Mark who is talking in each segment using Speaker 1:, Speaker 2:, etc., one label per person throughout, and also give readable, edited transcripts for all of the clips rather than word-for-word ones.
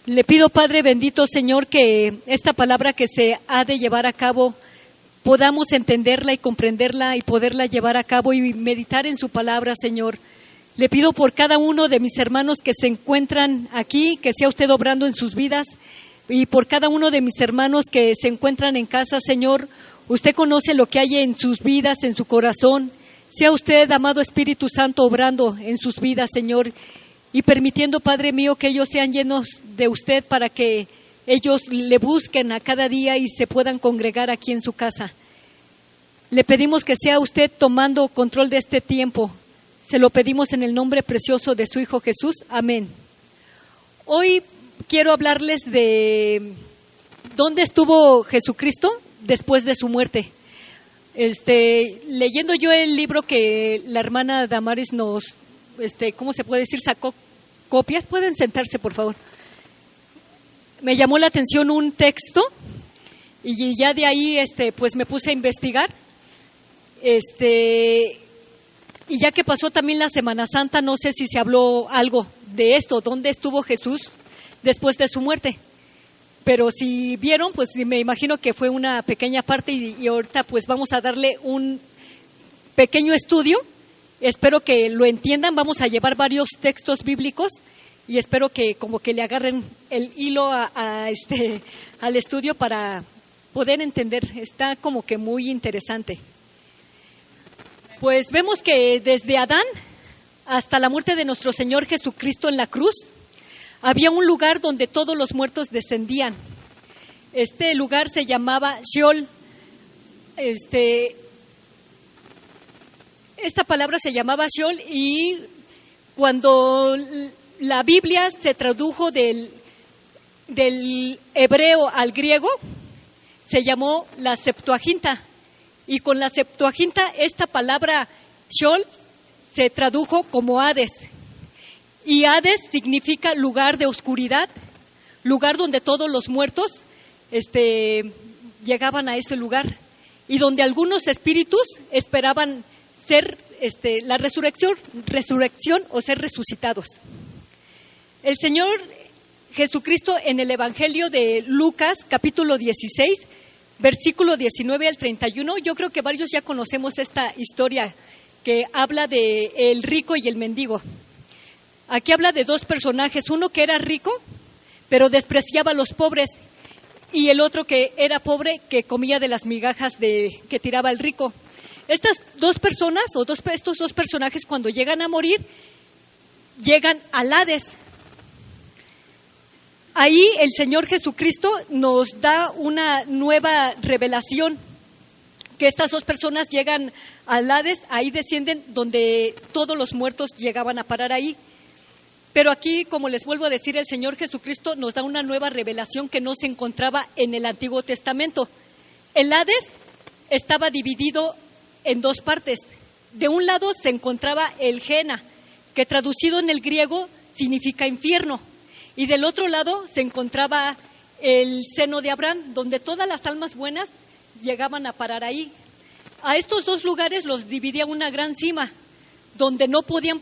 Speaker 1: Le pido, Padre bendito, Señor, que esta palabra que se ha de llevar a cabo podamos entenderla y comprenderla y poderla llevar a cabo y meditar en su palabra, Señor. Le pido por cada uno de mis hermanos que se encuentran aquí, que sea usted obrando en sus vidas, y por cada uno de mis hermanos que se encuentran en casa, Señor. Usted conoce lo que hay en sus vidas, en su corazón. Sea usted, amado Espíritu Santo, obrando en sus vidas, Señor, y permitiendo, Padre mío, que ellos sean llenos de usted para que ellos le busquen a cada día y se puedan congregar aquí en su casa. Le pedimos que sea usted tomando control de este tiempo. Se lo pedimos en el nombre precioso de su Hijo Jesús. Amén. Hoy quiero hablarles de dónde estuvo Jesucristo después de su muerte. Leyendo yo el libro que la hermana Damaris nos, ¿cómo se puede decir? Sacó copias. ¿Pueden sentarse, por favor? Me llamó la atención un texto y ya de ahí, pues me puse a investigar. Y ya que pasó también la Semana Santa, no sé si se habló algo de esto, dónde estuvo Jesús después de su muerte. Pero si vieron, pues me imagino que fue una pequeña parte y ahorita pues vamos a darle un pequeño estudio. Espero que lo entiendan. Vamos a llevar varios textos bíblicos y espero que como que le agarren el hilo al estudio para poder entender. Está como que muy interesante. Pues vemos que desde Adán hasta la muerte de nuestro Señor Jesucristo en la cruz, había un lugar donde todos los muertos descendían. Este lugar se llamaba Sheol. Esta palabra se llamaba Sheol, y cuando la Biblia se tradujo del hebreo al griego, se llamó la Septuaginta. Y con la Septuaginta esta palabra Sheol se tradujo como Hades. Y Hades significa lugar de oscuridad, lugar donde todos los muertos llegaban a ese lugar y donde algunos espíritus esperaban ser la resurrección o ser resucitados. El Señor Jesucristo en el Evangelio de Lucas, capítulo 16, versículo 19 al 31, yo creo que varios ya conocemos esta historia que habla de el rico y el mendigo. Aquí habla de dos personajes, uno que era rico, pero despreciaba a los pobres, y el otro que era pobre, que comía de las migajas que tiraba el rico. Estas dos personas, estos dos personajes, cuando llegan a morir, llegan al Hades. Ahí el Señor Jesucristo nos da una nueva revelación, que estas dos personas llegan al Hades, ahí descienden donde todos los muertos llegaban a parar ahí. Pero aquí, como les vuelvo a decir, el Señor Jesucristo nos da una nueva revelación que no se encontraba en el Antiguo Testamento. El Hades estaba dividido en dos partes. De un lado se encontraba el Gena, que traducido en el griego significa infierno. Y del otro lado se encontraba el seno de Abraham, donde todas las almas buenas llegaban a parar ahí. A estos dos lugares los dividía una gran cima, donde no podían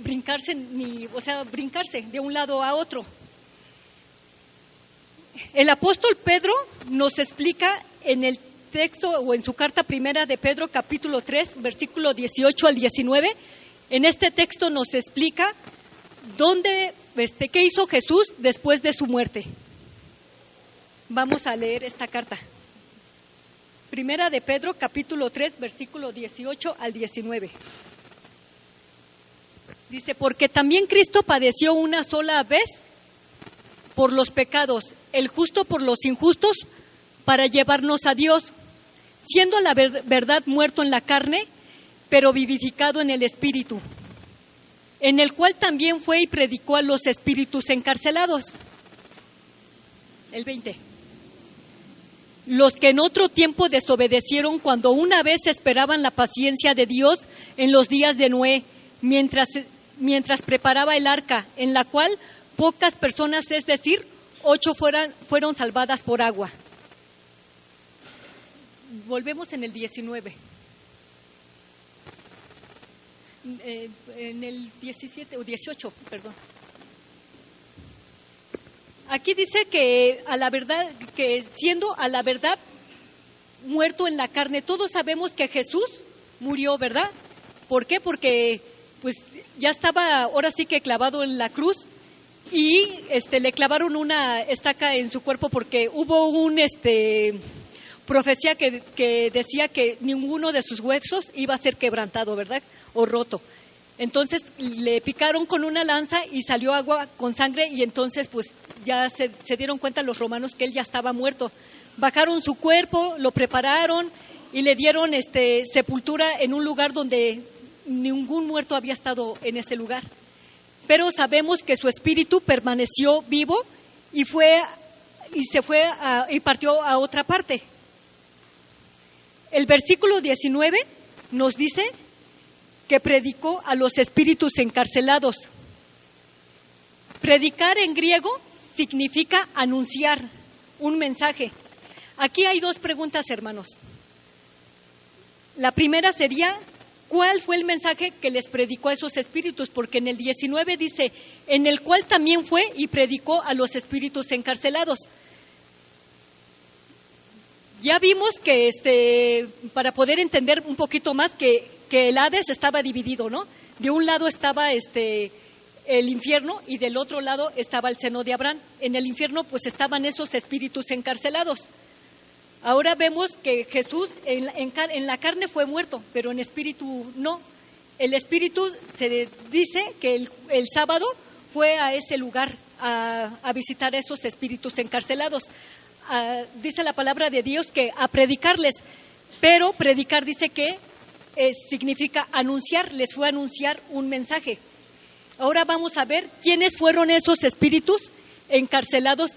Speaker 1: brincarse de un lado a otro. El apóstol Pedro nos explica en el texto o en su carta primera de Pedro, capítulo 3, versículo 18 al 19. En este texto nos explica qué hizo Jesús después de su muerte. Vamos a leer esta carta. Primera de Pedro, capítulo 3, versículo 18 al 19. Dice, porque también Cristo padeció una sola vez por los pecados, el justo por los injustos, para llevarnos a Dios, siendo a la verdad muerto en la carne, pero vivificado en el Espíritu, en el cual también fue y predicó a los espíritus encarcelados. El 20. Los que en otro tiempo desobedecieron cuando una vez esperaban la paciencia de Dios en los días de Noé, mientras preparaba el arca, en la cual pocas personas, es decir, 8 fueron salvadas por agua. Volvemos en el 19. En el 17 o 18, perdón. Aquí dice que a la verdad, que siendo a la verdad muerto en la carne. Todos sabemos que Jesús murió, ¿verdad? ¿Por qué? Porque pues ya estaba ahora sí que clavado en la cruz y le clavaron una estaca en su cuerpo porque hubo un profecía que decía que ninguno de sus huesos iba a ser quebrantado, ¿verdad? O roto. Entonces le picaron con una lanza y salió agua con sangre y entonces pues ya se dieron cuenta los romanos que él ya estaba muerto. Bajaron su cuerpo, lo prepararon y le dieron sepultura en un lugar donde ningún muerto había estado en ese lugar. Pero sabemos que su espíritu permaneció vivo y partió a otra parte. El versículo 19 nos dice que predicó a los espíritus encarcelados. Predicar en griego significa anunciar un mensaje. Aquí hay dos preguntas, hermanos. La primera sería, ¿cuál fue el mensaje que les predicó a esos espíritus? Porque en el 19 dice, en el cual también fue y predicó a los espíritus encarcelados. Ya vimos que para poder entender un poquito más que el Hades estaba dividido, ¿no? De un lado estaba el infierno y del otro lado estaba el seno de Abraham. En el infierno pues estaban esos espíritus encarcelados. Ahora vemos que Jesús en la carne fue muerto, pero en espíritu no. El espíritu se dice que el sábado fue a ese lugar a visitar a esos espíritus encarcelados. Dice la palabra de Dios que a predicarles, pero predicar dice que significa anunciar, les fue a anunciar un mensaje. Ahora vamos a ver quiénes fueron esos espíritus encarcelados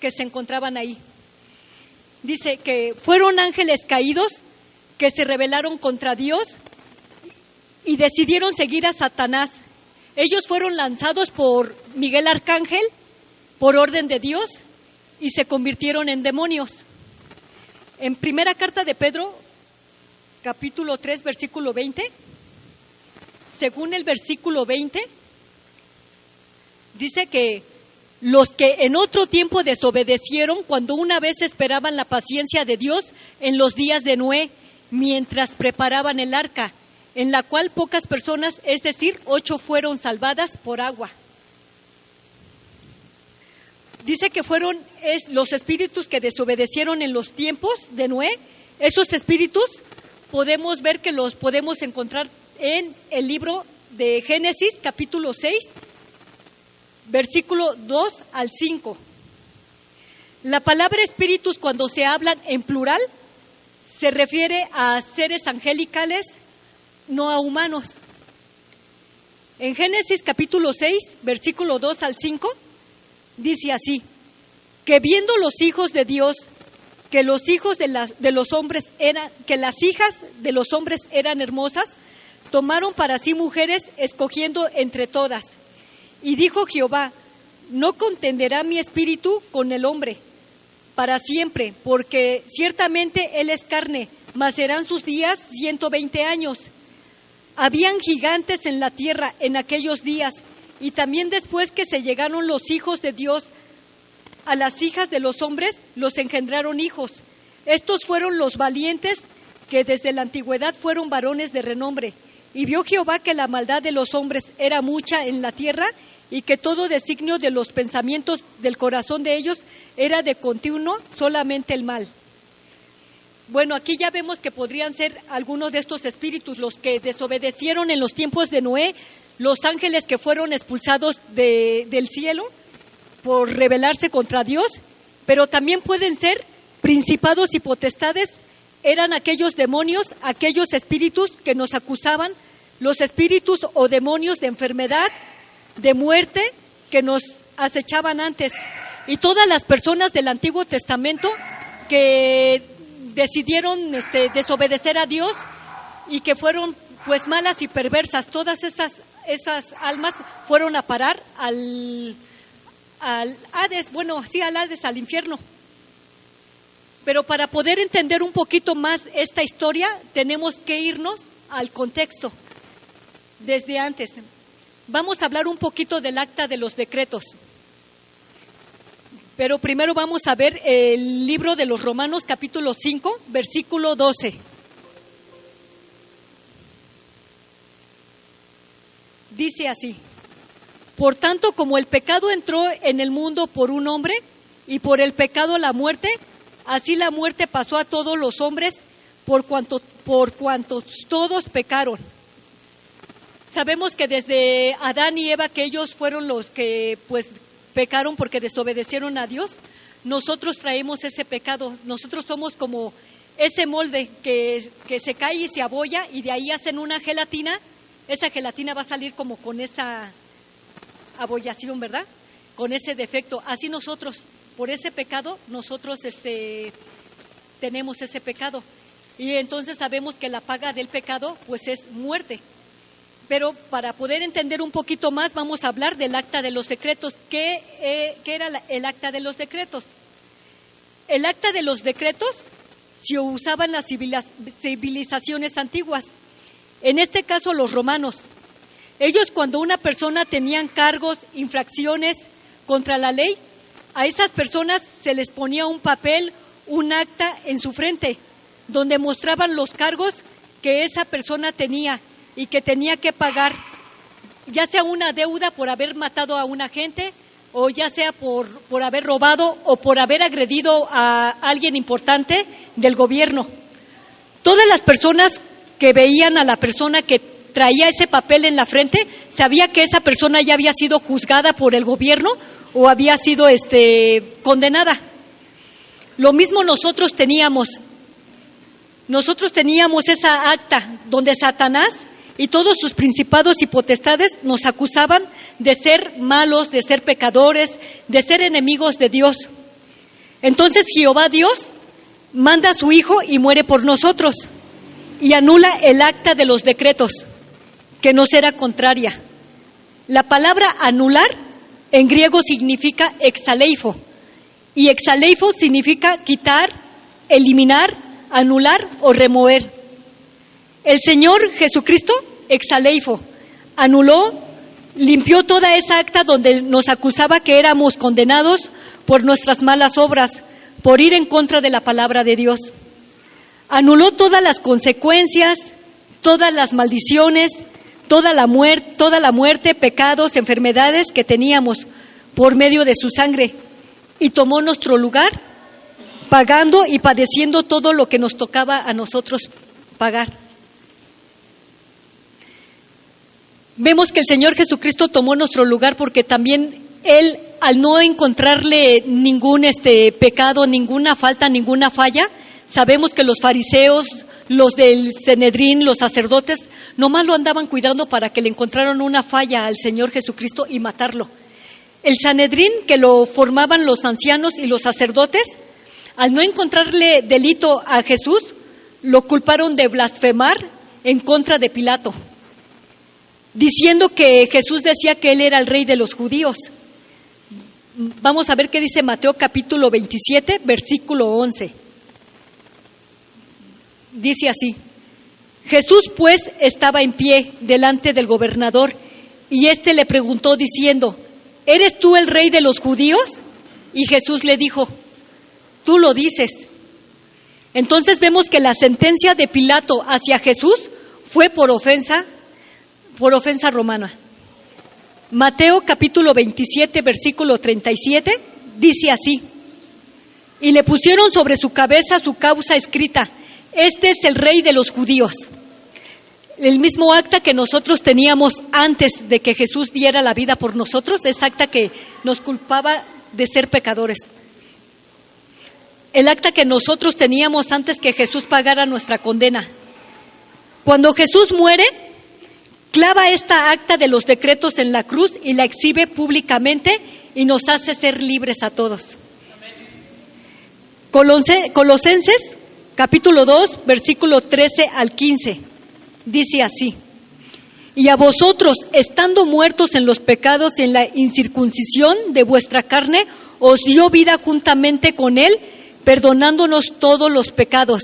Speaker 1: que se encontraban ahí. Dice que fueron ángeles caídos que se rebelaron contra Dios y decidieron seguir a Satanás. Ellos fueron lanzados por Miguel Arcángel por orden de Dios y se convirtieron en demonios. En primera carta de Pedro, capítulo 3, versículo 20, según el versículo 20, dice que los que en otro tiempo desobedecieron cuando una vez esperaban la paciencia de Dios en los días de Noé, mientras preparaban el arca, en la cual pocas personas, es decir, 8 fueron salvadas por agua. Dice que fueron los espíritus que desobedecieron en los tiempos de Noé. Esos espíritus podemos ver que los podemos encontrar en el libro de Génesis, capítulo 6, versículo 2 al 5. La palabra espíritus, cuando se hablan en plural, se refiere a seres angelicales, no a humanos. En Génesis capítulo 6, versículo 2 al 5, dice así: que viendo los hijos de Dios que los hijos de los hombres que las hijas de los hombres eran hermosas, tomaron para sí mujeres, escogiendo entre todas. Y dijo Jehová: no contenderá mi espíritu con el hombre para siempre, porque ciertamente él es carne, mas serán sus días 120 años. Habían gigantes en la tierra en aquellos días, y también después que se llegaron los hijos de Dios a las hijas de los hombres, los engendraron hijos. Estos fueron los valientes que desde la antigüedad fueron varones de renombre. Y vio Jehová que la maldad de los hombres era mucha en la tierra, y que todo designio de los pensamientos del corazón de ellos era de continuo solamente el mal. Bueno, aquí ya vemos que podrían ser algunos de estos espíritus los que desobedecieron en los tiempos de Noé, los ángeles que fueron expulsados del cielo por rebelarse contra Dios, pero también pueden ser principados y potestades. Eran aquellos demonios, aquellos espíritus que nos acusaban, los espíritus o demonios de enfermedad, de muerte, que nos acechaban antes. Y todas las personas del Antiguo Testamento que decidieron desobedecer a Dios y que fueron pues malas y perversas, todas esas almas fueron a parar al Hades, al Hades, al infierno. Pero para poder entender un poquito más esta historia, tenemos que irnos al contexto desde antes. Vamos a hablar un poquito del Acta de los Decretos. Pero primero vamos a ver el libro de los Romanos, capítulo 5, versículo 12. Dice así: por tanto, como el pecado entró en el mundo por un hombre, y por el pecado la muerte, así la muerte pasó a todos los hombres, por cuantos todos pecaron. Sabemos que desde Adán y Eva, que ellos fueron los que pecaron porque desobedecieron a Dios, nosotros traemos ese pecado. Nosotros somos como ese molde que se cae y se abolla, y de ahí hacen una gelatina. Esa gelatina va a salir como con esa abollación, ¿verdad? Con ese defecto. Así nosotros, por ese pecado, nosotros tenemos ese pecado. Y entonces sabemos que la paga del pecado pues es muerte. Pero para poder entender un poquito más, vamos a hablar del acta de los decretos. ¿Qué era el acta de los decretos? El acta de los decretos se usaba en las civilizaciones antiguas. En este caso, los romanos. Ellos, cuando una persona tenían cargos, infracciones contra la ley, a esas personas se les ponía un papel, un acta en su frente, donde mostraban los cargos que esa persona tenía y que tenía que pagar, ya sea una deuda por haber matado a una gente, o ya sea por haber robado o por haber agredido a alguien importante del gobierno. Todas las personas que veían a la persona que traía ese papel en la frente, sabía que esa persona ya había sido juzgada por el gobierno o había sido condenada. Lo mismo nosotros teníamos esa acta donde Satanás y todos sus principados y potestades nos acusaban de ser malos, de ser pecadores, de ser enemigos de Dios. Entonces Jehová Dios manda a su Hijo y muere por nosotros y anula el acta de los decretos, que nos era contraria. La palabra anular en griego significa exaleifo, y exaleifo significa quitar, eliminar, anular o remover. El Señor Jesucristo, exaleifo, anuló, limpió toda esa acta donde nos acusaba que éramos condenados por nuestras malas obras, por ir en contra de la palabra de Dios. Anuló todas las consecuencias, todas las maldiciones, toda la muerte, pecados, enfermedades que teníamos por medio de su sangre, y tomó nuestro lugar, pagando y padeciendo todo lo que nos tocaba a nosotros pagar. Vemos que el Señor Jesucristo tomó nuestro lugar porque también Él, al no encontrarle ningún pecado, ninguna falta, ninguna falla, sabemos que los fariseos, los del Sanedrín, los sacerdotes, nomás lo andaban cuidando para que le encontraran una falla al Señor Jesucristo y matarlo. El Sanedrín, que lo formaban los ancianos y los sacerdotes, al no encontrarle delito a Jesús, lo culparon de blasfemar en contra de Pilato, diciendo que Jesús decía que Él era el rey de los judíos. Vamos a ver qué dice Mateo capítulo 27, versículo 11. Dice así: Jesús pues estaba en pie delante del gobernador, y éste le preguntó diciendo: ¿eres tú el rey de los judíos? Y Jesús le dijo: tú lo dices. Entonces vemos que la sentencia de Pilato hacia Jesús fue por ofensa romana. Mateo capítulo 27, versículo 37, dice así: y le pusieron sobre su cabeza su causa escrita: este es el rey de los judíos. El mismo acta que nosotros teníamos antes de que Jesús diera la vida por nosotros, es acta que nos culpaba de ser pecadores. El acta que nosotros teníamos antes que Jesús pagara nuestra condena. Cuando Jesús muere, clava esta acta de los decretos en la cruz y la exhibe públicamente y nos hace ser libres a todos. Colosenses capítulo 2, versículo 13 al 15, dice así: y a vosotros, estando muertos en los pecados y en la incircuncisión de vuestra carne, os dio vida juntamente con Él, perdonándonos todos los pecados.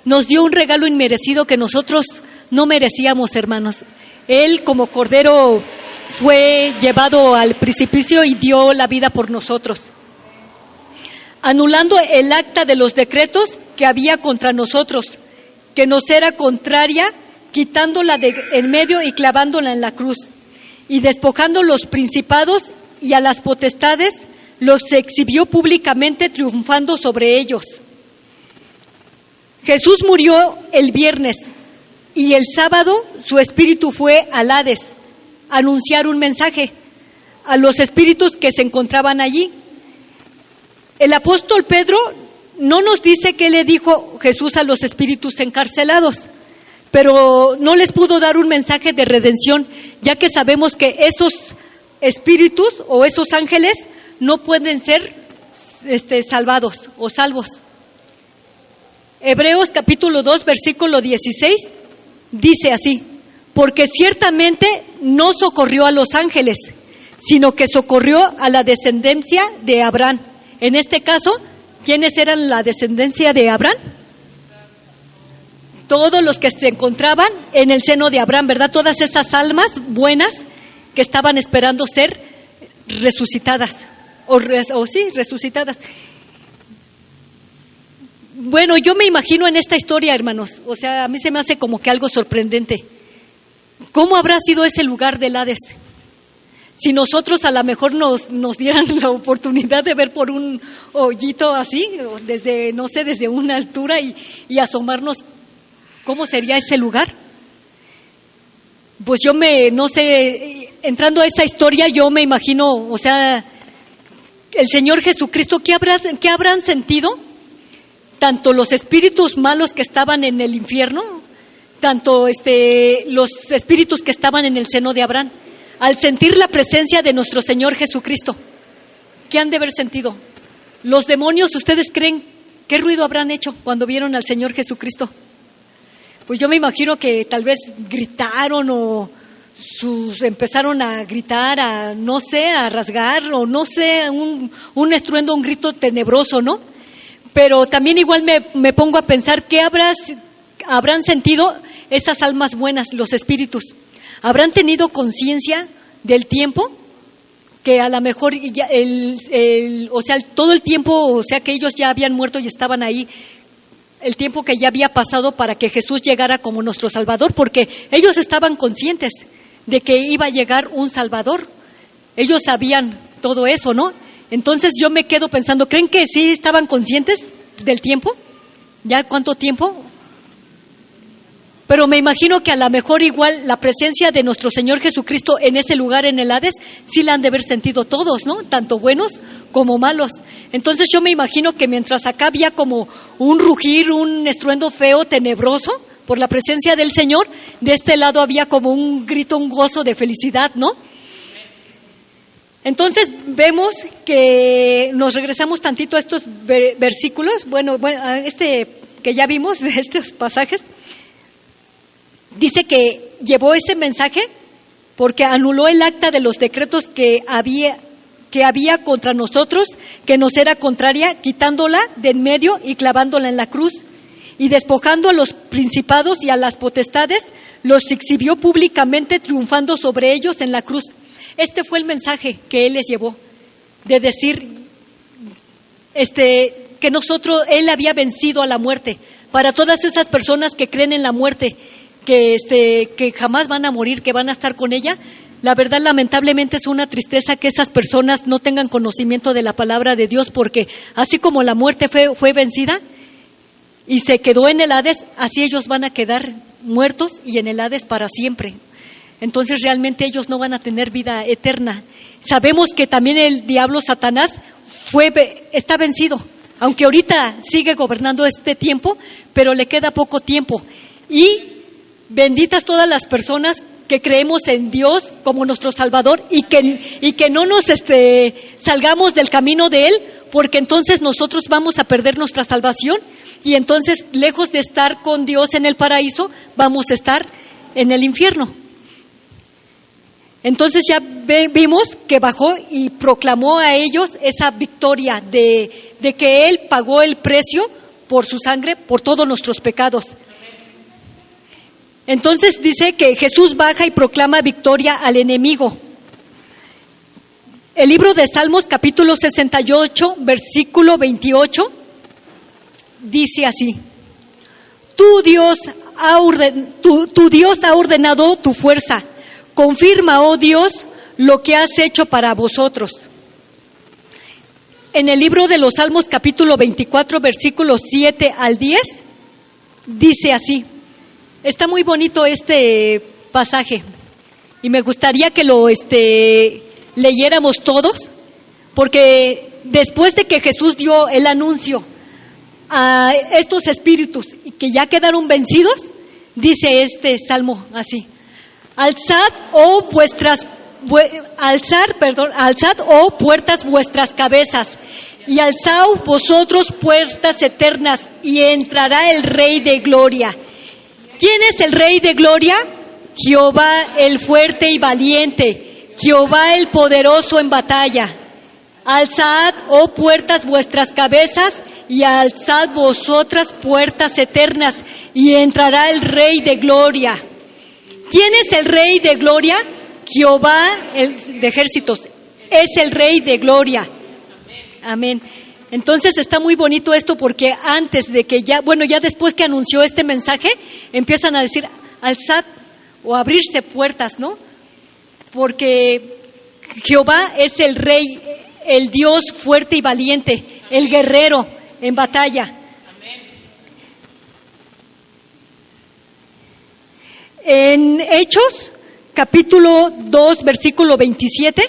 Speaker 1: Nos dio un regalo inmerecido que nosotros no merecíamos, hermanos. Él, como cordero, fue llevado al precipicio y dio la vida por nosotros. anulando el acta de los decretos que había contra nosotros, que nos era contraria, quitándola de en medio y clavándola en la cruz, y despojando los principados y a las potestades, los exhibió públicamente, triunfando sobre ellos. Jesús murió el viernes y el sábado su espíritu fue al Hades a anunciar un mensaje a los espíritus que se encontraban allí. El apóstol Pedro no nos dice qué le dijo Jesús a los espíritus encarcelados, pero no les pudo dar un mensaje de redención, ya que sabemos que esos espíritus o esos ángeles no pueden ser salvados o salvos. Hebreos capítulo 2, versículo 16, dice así: porque ciertamente no socorrió a los ángeles, sino que socorrió a la descendencia de Abraham. En este caso, ¿quiénes eran la descendencia de Abraham? Todos los que se encontraban en el seno de Abraham, ¿verdad? Todas esas almas buenas que estaban esperando ser resucitadas, resucitadas. Bueno, yo me imagino en esta historia, hermanos, o sea, a mí se me hace como que algo sorprendente. ¿Cómo habrá sido ese lugar del Hades? Si nosotros a lo mejor nos dieran la oportunidad de ver por un hoyito así, desde, no sé, desde una altura y asomarnos, ¿cómo sería ese lugar? Pues yo no sé, entrando a esa historia, yo me imagino, o sea, el Señor Jesucristo, ¿qué habrán sentido? Tanto los espíritus malos que estaban en el infierno, tanto los espíritus que estaban en el seno de Abraham, al sentir la presencia de nuestro Señor Jesucristo. ¿Qué han de haber sentido? Los demonios, ¿ustedes creen qué ruido habrán hecho cuando vieron al Señor Jesucristo? Pues yo me imagino que tal vez gritaron o empezaron a gritar, a rasgar, o no sé, un estruendo, un grito tenebroso, ¿no? Pero también igual me pongo a pensar qué habrán sentido esas almas buenas, los espíritus. ¿Habrán tenido conciencia del tiempo? Que a lo mejor ya todo el tiempo, o sea, que ellos ya habían muerto y estaban ahí, el tiempo que ya había pasado para que Jesús llegara como nuestro Salvador, porque ellos estaban conscientes de que iba a llegar un Salvador. Ellos sabían todo eso, ¿no? Entonces yo me quedo pensando, ¿creen que sí estaban conscientes del tiempo? ¿Ya cuánto tiempo? Pero me imagino que a lo mejor igual la presencia de nuestro Señor Jesucristo en ese lugar, en el Hades, sí la han de haber sentido todos, ¿no? Tanto buenos como malos. Entonces yo me imagino que mientras acá había como un rugir, un estruendo feo, tenebroso, por la presencia del Señor, de este lado había como un grito, un gozo de felicidad, ¿no? Entonces vemos que nos regresamos tantito a estos versículos, bueno, a que ya vimos, de estos pasajes. Dice que llevó ese mensaje porque anuló el acta de los decretos que había contra nosotros, que nos era contraria, quitándola de en medio y clavándola en la cruz, y despojando a los principados y a las potestades, los exhibió públicamente, triunfando sobre ellos en la cruz. Este fue el mensaje que Él les llevó, de decir que Él había vencido a la muerte. Para todas esas personas que creen en la muerte, que jamás van a morir, que van a estar con ella, la verdad, lamentablemente, es una tristeza que esas personas no tengan conocimiento de la palabra de Dios, porque así como la muerte fue vencida y se quedó en el Hades, así ellos van a quedar muertos y en el Hades para siempre. Entonces realmente ellos no van a tener vida eterna. Sabemos que también el diablo, Satanás, está vencido, aunque ahorita sigue gobernando este tiempo, pero le queda poco tiempo. Y benditas todas las personas que creemos en Dios como nuestro Salvador y que no nos salgamos del camino de Él, porque entonces nosotros vamos a perder nuestra salvación y entonces, lejos de estar con Dios en el paraíso, vamos a estar en el infierno. Entonces ya vimos que bajó y proclamó a ellos esa victoria de que Él pagó el precio por su sangre, por todos nuestros pecados. Entonces dice que Jesús baja y proclama victoria al enemigo. El libro de Salmos, capítulo 68, versículo 28, dice así: Tu Dios ha ordenado tu fuerza. Confirma, oh Dios, lo que has hecho para vosotros. En el libro de los Salmos, capítulo 24, versículos 7 al 10, dice así. Está muy bonito este pasaje y me gustaría que lo leyéramos todos, porque después de que Jesús dio el anuncio a estos espíritus y que ya quedaron vencidos, dice este salmo así: alzad, oh puertas vuestras cabezas, y alzaos vosotros puertas eternas, y entrará el Rey de Gloria. ¿Quién es el Rey de Gloria? Jehová el fuerte y valiente, Jehová el poderoso en batalla. Alzad, oh puertas vuestras cabezas, y alzad vosotras puertas eternas, y entrará el Rey de Gloria. ¿Quién es el Rey de Gloria? Jehová de ejércitos es el Rey de Gloria. Amén. Entonces está muy bonito esto, porque antes de que ya después que anunció este mensaje, empiezan a decir alzad o abrirse puertas, ¿no? Porque Jehová es el Rey, el Dios fuerte y valiente, el guerrero en batalla. En Hechos, capítulo 2, versículo 27,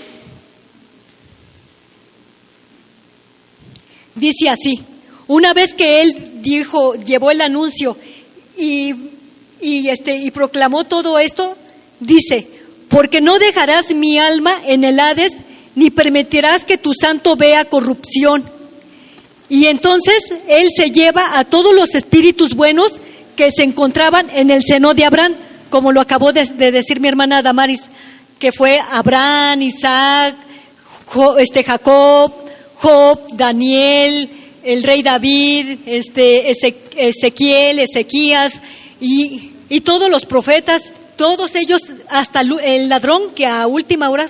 Speaker 1: dice así: una vez que él llevó el anuncio y proclamó todo esto, dice: porque no dejarás mi alma en el Hades, ni permitirás que tu santo vea corrupción. Y entonces él se lleva a todos los espíritus buenos que se encontraban en el seno de Abraham, como lo acabó de decir mi hermana Damaris, que fue Abraham, Isaac, Jacob, Job, Daniel, el rey David, Ezequiel, Ezequías y todos los profetas, todos ellos, hasta el ladrón que a última hora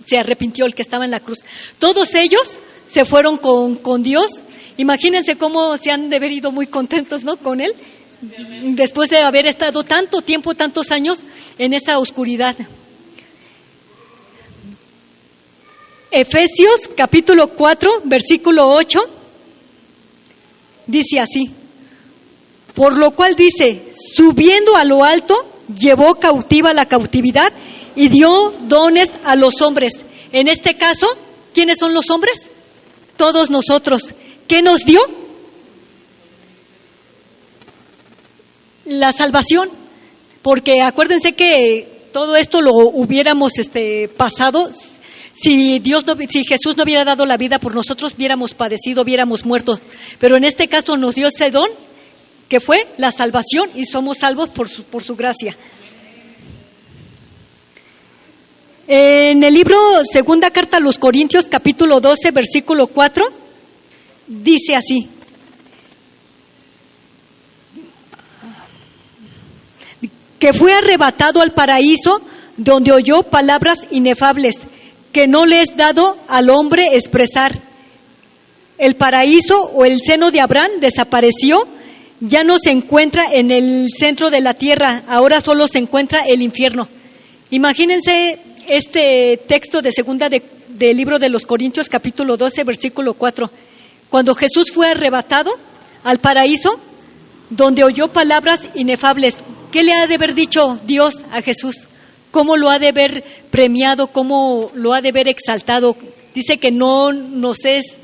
Speaker 1: se arrepintió, el que estaba en la cruz. Todos ellos se fueron con Dios. Imagínense cómo se han de haber ido muy contentos, ¿no?, con él, después de haber estado tanto tiempo, tantos años en esa oscuridad. Efesios capítulo 4, versículo 8, dice así: por lo cual dice, subiendo a lo alto, llevó cautiva la cautividad y dio dones a los hombres. En este caso, ¿quiénes son los hombres? Todos nosotros. ¿Qué nos dio? La salvación. Porque acuérdense que todo esto lo hubiéramos pasado si Jesús no hubiera dado la vida por nosotros, hubiéramos padecido, hubiéramos muerto. Pero en este caso nos dio ese don, que fue la salvación, y somos salvos por su gracia. En el libro Segunda Carta a los Corintios, capítulo 12, versículo 4, dice así: que fue arrebatado al paraíso, donde oyó palabras inefables, que no le es dado al hombre expresar. El paraíso o el seno de Abraham desapareció, ya no se encuentra en el centro de la tierra, ahora solo se encuentra el infierno. Imagínense este texto de segunda del libro de los Corintios, capítulo 12, versículo 4. Cuando Jesús fue arrebatado al paraíso, donde oyó palabras inefables, ¿qué le ha de haber dicho Dios a Jesús? ¿Cómo lo ha de haber premiado? ¿Cómo lo ha de haber exaltado? Dice que no nos es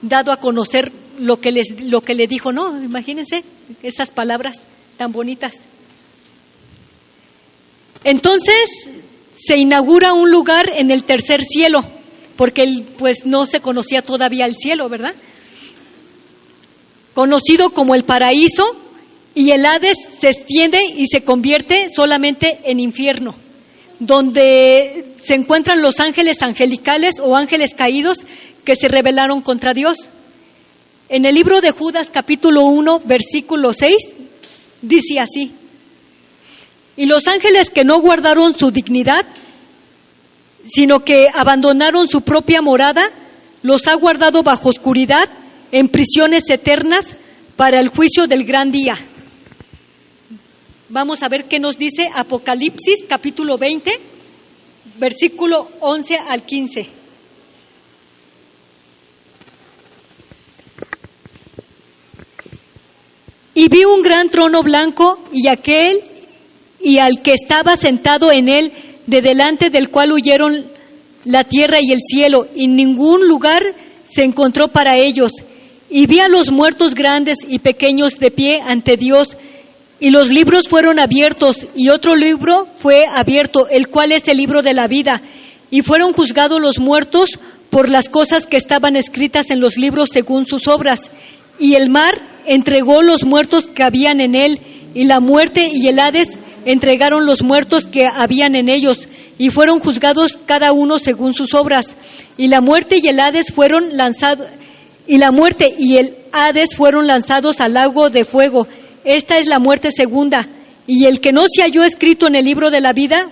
Speaker 1: dado a conocer lo que le dijo, ¿no? Imagínense esas palabras tan bonitas. Entonces se inaugura un lugar en el tercer cielo, porque pues no se conocía todavía el cielo, ¿verdad? Conocido como el paraíso, y el Hades se extiende y se convierte solamente en infierno, donde se encuentran los ángeles angelicales o ángeles caídos que se rebelaron contra Dios. En el libro de Judas, capítulo 1, versículo 6, dice así: y los ángeles que no guardaron su dignidad sino que abandonaron su propia morada, los ha guardado bajo oscuridad, en prisiones eternas, para el juicio del gran día. Vamos a ver qué nos dice Apocalipsis, capítulo 20, versículo 11 al 15. Y vi un gran trono blanco y al que estaba sentado en él, de delante del cual huyeron la tierra y el cielo, y ningún lugar se encontró para ellos. Y vi a los muertos grandes y pequeños de pie ante Dios, y los libros fueron abiertos, y otro libro fue abierto, el cual es el libro de la vida. Y fueron juzgados los muertos por las cosas que estaban escritas en los libros según sus obras. Y el mar entregó los muertos que habían en él, y la muerte y el Hades entregaron los muertos que habían en ellos, y fueron juzgados cada uno según sus obras. Y la muerte y el Hades fueron lanzados al lago de fuego. Esta es la muerte segunda. Y el que no se halló escrito en el libro de la vida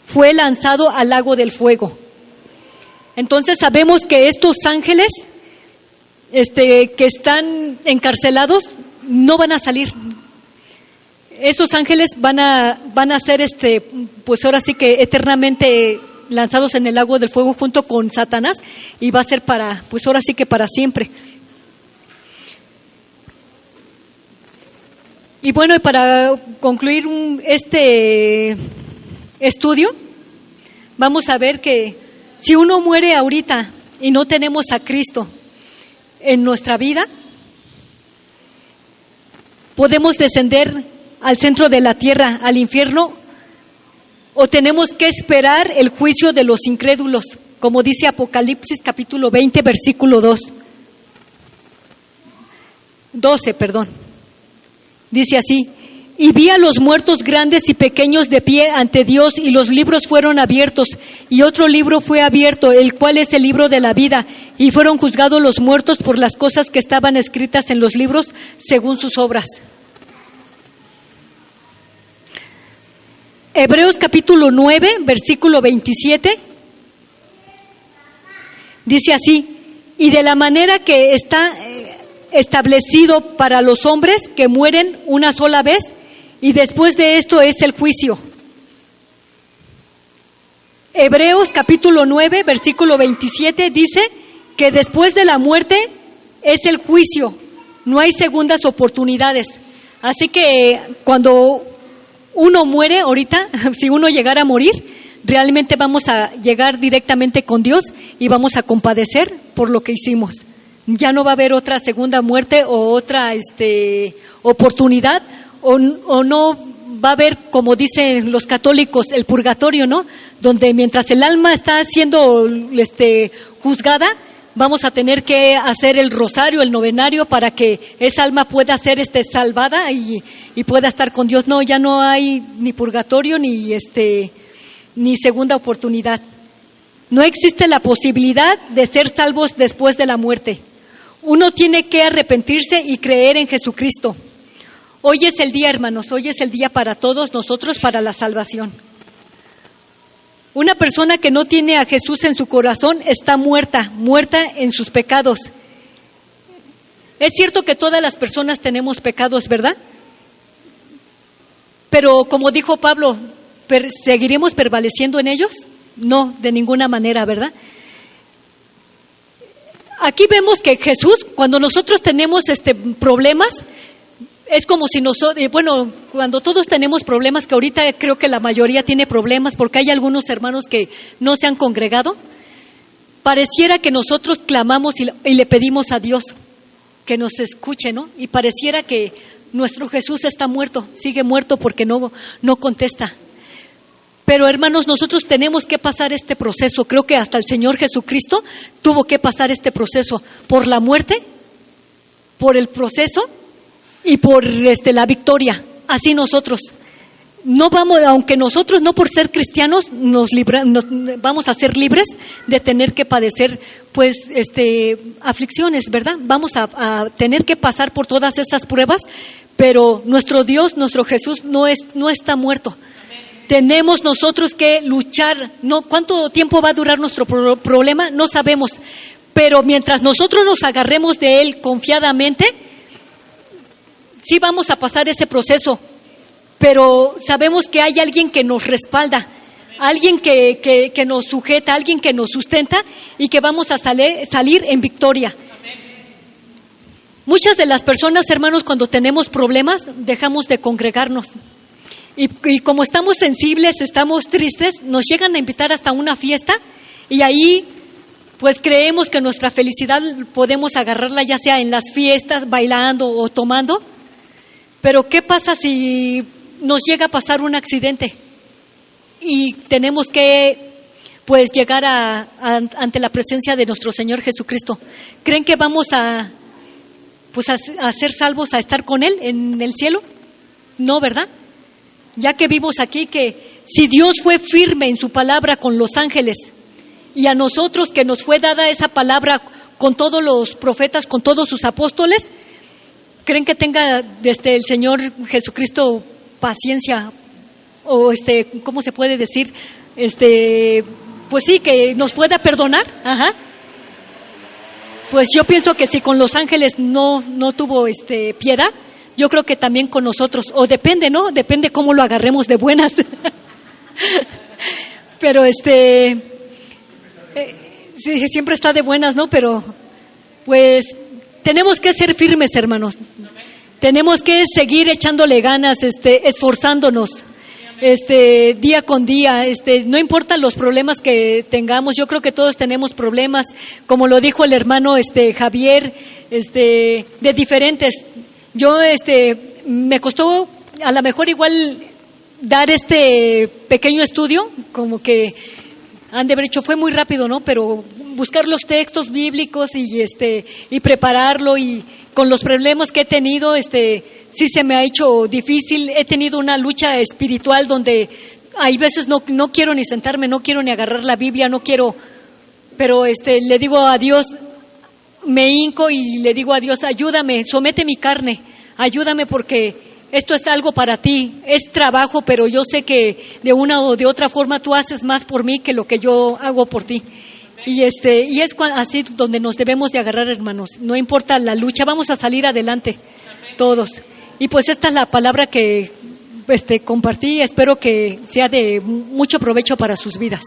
Speaker 1: fue lanzado al lago del fuego. Entonces sabemos que estos ángeles que están encarcelados no van a salir. Estos ángeles van a ser pues ahora sí que eternamente lanzados en el lago del fuego junto con Satanás, y va a ser pues ahora sí que para siempre. Y bueno, y para concluir este estudio, vamos a ver que si uno muere ahorita y no tenemos a Cristo en nuestra vida, podemos descender al centro de la tierra, al infierno, o tenemos que esperar el juicio de los incrédulos, como dice Apocalipsis capítulo 20, versículo 12. Dice así: y vi a los muertos grandes y pequeños de pie ante Dios, y los libros fueron abiertos, y otro libro fue abierto, el cual es el libro de la vida, y fueron juzgados los muertos por las cosas que estaban escritas en los libros según sus obras. Hebreos capítulo 9, versículo 27, dice así: y de la manera que está establecido para los hombres que mueren una sola vez, y después de esto es el juicio. Hebreos capítulo 9, versículo 27 dice que después de la muerte es el juicio, no hay segundas oportunidades. Así que cuando uno muere ahorita, si uno llegara a morir, realmente vamos a llegar directamente con Dios y vamos a compadecer por lo que hicimos. Ya no va a haber otra segunda muerte o otra oportunidad, o no va a haber, como dicen los católicos, el purgatorio, ¿no? Donde mientras el alma está siendo juzgada, vamos a tener que hacer el rosario, el novenario, para que esa alma pueda ser salvada y pueda estar con Dios. No, ya no hay ni purgatorio ni segunda oportunidad. No existe la posibilidad de ser salvos después de la muerte. Uno tiene que arrepentirse y creer en Jesucristo. Hoy es el día, hermanos, hoy es el día para todos nosotros, para la salvación. Una persona que no tiene a Jesús en su corazón está muerta en sus pecados. Es cierto que todas las personas tenemos pecados, ¿verdad? Pero como dijo Pablo, ¿seguiremos prevaleciendo en ellos? No, de ninguna manera, ¿verdad? Aquí vemos que Jesús, cuando nosotros tenemos problemas, es como si cuando todos tenemos problemas, que ahorita creo que la mayoría tiene problemas porque hay algunos hermanos que no se han congregado, pareciera que nosotros clamamos y le pedimos a Dios que nos escuche, ¿no? Y pareciera que nuestro Jesús está muerto, sigue muerto porque no contesta. Pero hermanos, nosotros tenemos que pasar este proceso. Creo que hasta el Señor Jesucristo tuvo que pasar este proceso por la muerte, por el proceso y por la victoria. Así nosotros no vamos, aunque nosotros no por ser cristianos nos vamos a ser libres de tener que padecer aflicciones, ¿verdad? Vamos a tener que pasar por todas estas pruebas, pero nuestro Dios, nuestro Jesús no está muerto. Tenemos nosotros que luchar. No, ¿cuánto tiempo va a durar nuestro problema? No sabemos. Pero mientras nosotros nos agarremos de él confiadamente, sí vamos a pasar ese proceso. Pero sabemos que hay alguien que nos respalda, alguien que nos sujeta, alguien que nos sustenta y que vamos a salir en victoria. Muchas de las personas, hermanos, cuando tenemos problemas, dejamos de congregarnos. Y como estamos sensibles, estamos tristes, nos llegan a invitar hasta una fiesta y ahí pues creemos que nuestra felicidad podemos agarrarla ya sea en las fiestas, bailando o tomando. Pero ¿qué pasa si nos llega a pasar un accidente y tenemos que pues llegar ante la presencia de nuestro Señor Jesucristo? ¿Creen que vamos a ser salvos, a estar con Él en el cielo? No, ¿verdad? Ya que vimos aquí que si Dios fue firme en su palabra con los ángeles y a nosotros que nos fue dada esa palabra con todos los profetas, con todos sus apóstoles, ¿creen que tenga el Señor Jesucristo paciencia? O ¿cómo se puede decir? Pues sí, que nos pueda perdonar. Ajá. Pues yo pienso que si con los ángeles no tuvo piedad, yo creo que también con nosotros, o depende, ¿no? Depende cómo lo agarremos de buenas. Pero sí, siempre está de buenas, ¿no? Pero pues tenemos que ser firmes, hermanos. Tenemos que seguir echándole ganas, esforzándonos, día con día. No importan los problemas que tengamos. Yo creo que todos tenemos problemas, como lo dijo el hermano Javier, de diferentes. Yo, me costó a lo mejor igual dar este pequeño estudio, como que han de haber hecho, fue muy rápido, ¿no? Pero buscar los textos bíblicos y prepararlo, y con los problemas que he tenido, sí se me ha hecho difícil. He tenido una lucha espiritual donde hay veces no quiero ni sentarme, no quiero ni agarrar la Biblia, no quiero, pero le digo a Dios, me hinco y le digo a Dios, ayúdame, somete mi carne, ayúdame porque esto es algo para ti, es trabajo, pero yo sé que de una o de otra forma tú haces más por mí que lo que yo hago por ti. Y es así donde nos debemos de agarrar, hermanos. No importa la lucha, vamos a salir adelante todos. Y pues esta es la palabra que compartí, espero que sea de mucho provecho para sus vidas.